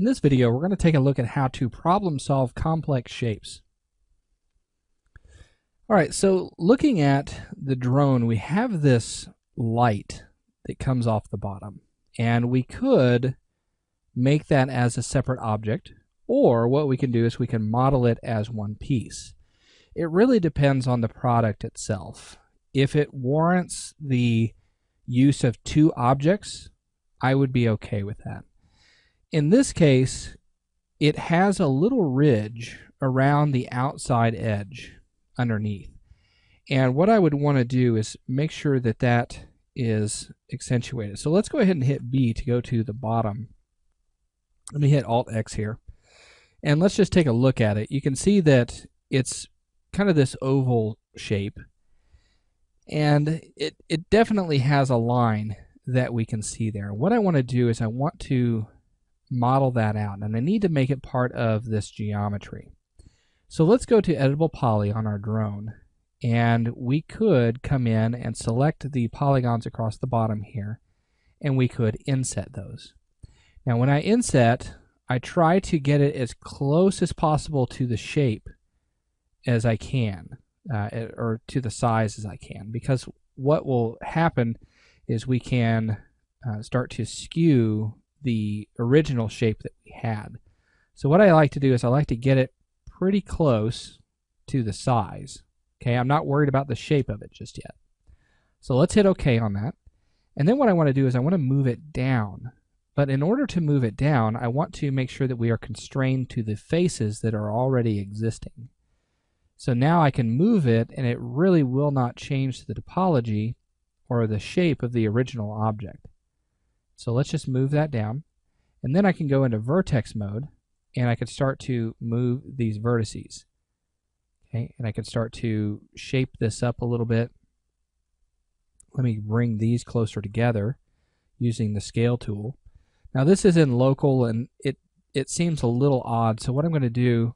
In this video, we're going to take a look at how to problem solve complex shapes. All right, so looking at the drone, we have this light that comes off the bottom, and we could make that as a separate object, or what we can do is we can model it as one piece. It really depends on the product itself. If it warrants the use of two objects, I would be okay with that. In this case, it has a little ridge around the outside edge underneath. And what I would want to do is make sure that that is accentuated. So let's go ahead and hit B to go to the bottom. Let me hit Alt-X here. And let's just take a look at it. You can see that it's kind of this oval shape. And it definitely has a line that we can see there. What I want to do is I want to model that out, and I need to make it part of this geometry. So let's go to Editable Poly on our drone, and we could come in and select the polygons across the bottom here, and we could inset those. Now when I inset, I try to get it as close as possible to the shape as I can, or to the size as I can, because what will happen is we can start to skew the original shape that we had. So what I like to do is I like to get it pretty close to the size. Okay, I'm not worried about the shape of it just yet. So let's hit OK on that. And then what I want to do is I want to move it down. But in order to move it down, I want to make sure that we are constrained to the faces that are already existing. So now I can move it, and it really will not change the topology or the shape of the original object. So let's just move that down, and then I can go into vertex mode, and I can start to move these vertices. Okay, and I can start to shape this up a little bit. Let me bring these closer together using the scale tool. Now this is in local, and it seems a little odd, so what I'm going to do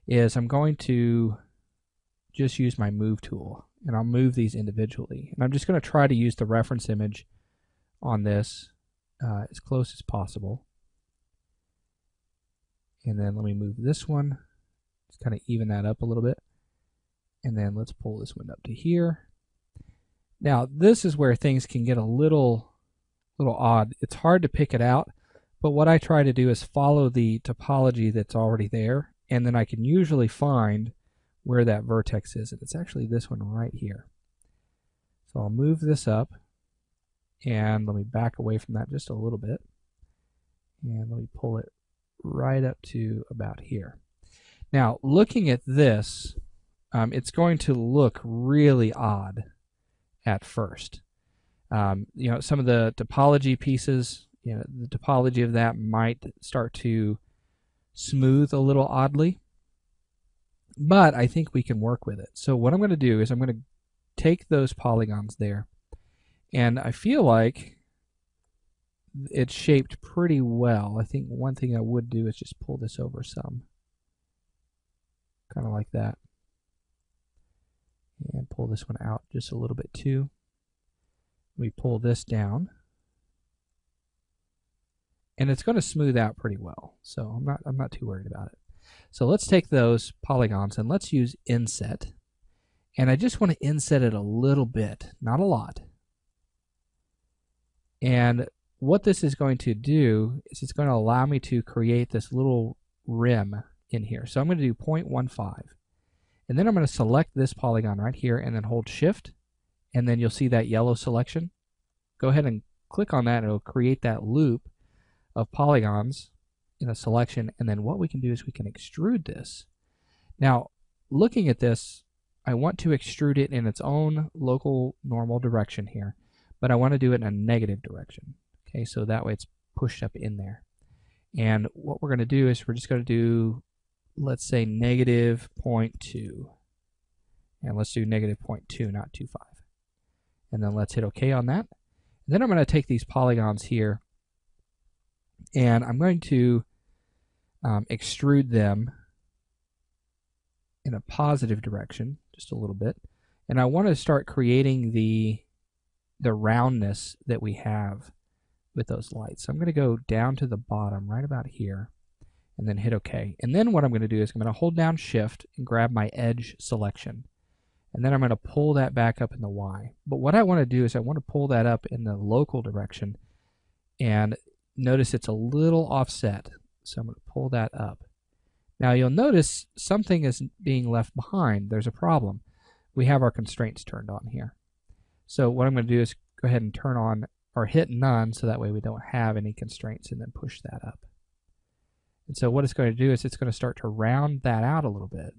is I'm going to just use my move tool, and I'll move these individually. And I'm just going to try to use the reference image on this as close as possible. And then let me move this one. Just kind of even that up a little bit. And then let's pull this one up to here. Now this is where things can get a little odd. It's hard to pick it out, but what I try to do is follow the topology that's already there, and then I can usually find where that vertex is, and it's actually this one right here. So I'll move this up, and let me back away from that just a little bit, and let me pull it right up to about here. Now looking at this, it's going to look really odd at first. You know, some of the topology pieces, you know, the topology of that might start to smooth a little oddly, but I think we can work with it. So what I'm going to do is I'm going to take those polygons there, and I feel like it's shaped pretty well. I think one thing I would do is just pull this over some, kind of like that, and pull this one out just a little bit too. We pull this down, and it's going to smooth out pretty well, so I'm not too worried about it. So let's take those polygons and let's use inset, and I just want to inset it a little bit, not a lot. And what this is going to do is it's going to allow me to create this little rim in here. So I'm going to do 0.15, and then I'm going to select this polygon right here and then hold shift, and then you'll see that yellow selection. Go ahead and click on that, and it'll create that loop of polygons in a selection. And then what we can do is we can extrude this. Now looking at this, I want to extrude it in its own local normal direction here, but I want to do it in a negative direction. Okay, so that way it's pushed up in there. And what we're going to do is we're just going to do, let's say, negative 0.2, and let's do negative 0.2, not 2.5. And then let's hit OK on that. And then I'm going to take these polygons here, and I'm going to extrude them in a positive direction just a little bit. And I want to start creating the roundness that we have with those lights. So I'm going to go down to the bottom right about here, and then hit OK. And then what I'm going to do is I'm going to hold down Shift and grab my edge selection. And then I'm going to pull that back up in the Y. But what I want to do is I want to pull that up in the local direction, and notice it's a little offset. So I'm going to pull that up. Now you'll notice something is being left behind. There's a problem. We have our constraints turned on here. So what I'm going to do is go ahead and turn on or hit none, so that way we don't have any constraints, and then push that up. And so what it's going to do is it's going to start to round that out a little bit.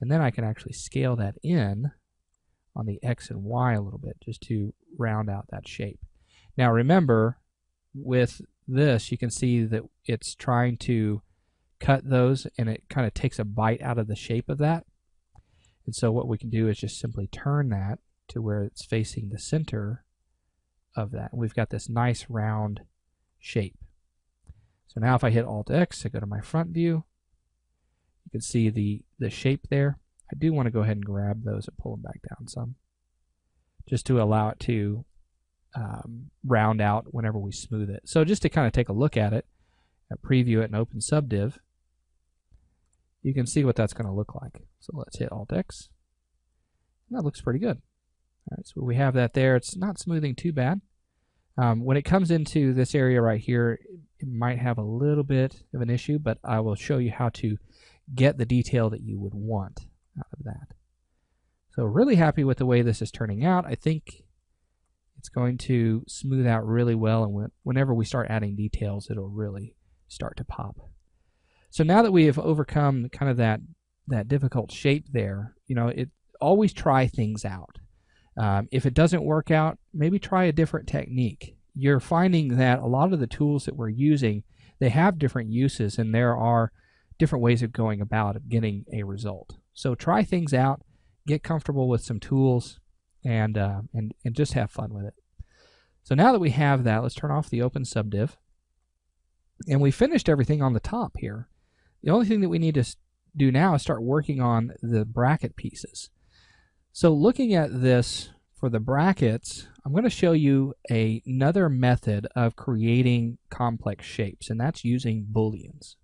And then I can actually scale that in on the X and Y a little bit just to round out that shape. Now remember, with this you can see that it's trying to cut those, and it kind of takes a bite out of the shape of that. And so what we can do is just simply turn that to where it's facing the center of that. And we've got this nice round shape. So now if I hit Alt-X, I go to my front view, you can see the shape there. I do want to go ahead and grab those and pull them back down some, just to allow it to round out whenever we smooth it. So just to kind of take a look at it, preview it in Open Subdiv, you can see what that's going to look like. So let's hit Alt-X. And that looks pretty good. All right, so we have that there. It's not smoothing too bad. When it comes into this area right here, it might have a little bit of an issue, but I will show you how to get the detail that you would want out of that. So really happy with the way this is turning out. I think it's going to smooth out really well, and whenever we start adding details, it'll really start to pop. So now that we have overcome kind of that difficult shape there, always try things out. If it doesn't work out, maybe try a different technique. You're finding that a lot of the tools that we're using, they have different uses, and there are different ways of going about getting a result. So try things out, get comfortable with some tools, and just have fun with it. So now that we have that, let's turn off the Open Subdiv. And we finished everything on the top here. The only thing that we need to do now is start working on the bracket pieces. So looking at this for the brackets, I'm going to show you another method of creating complex shapes, and that's using booleans.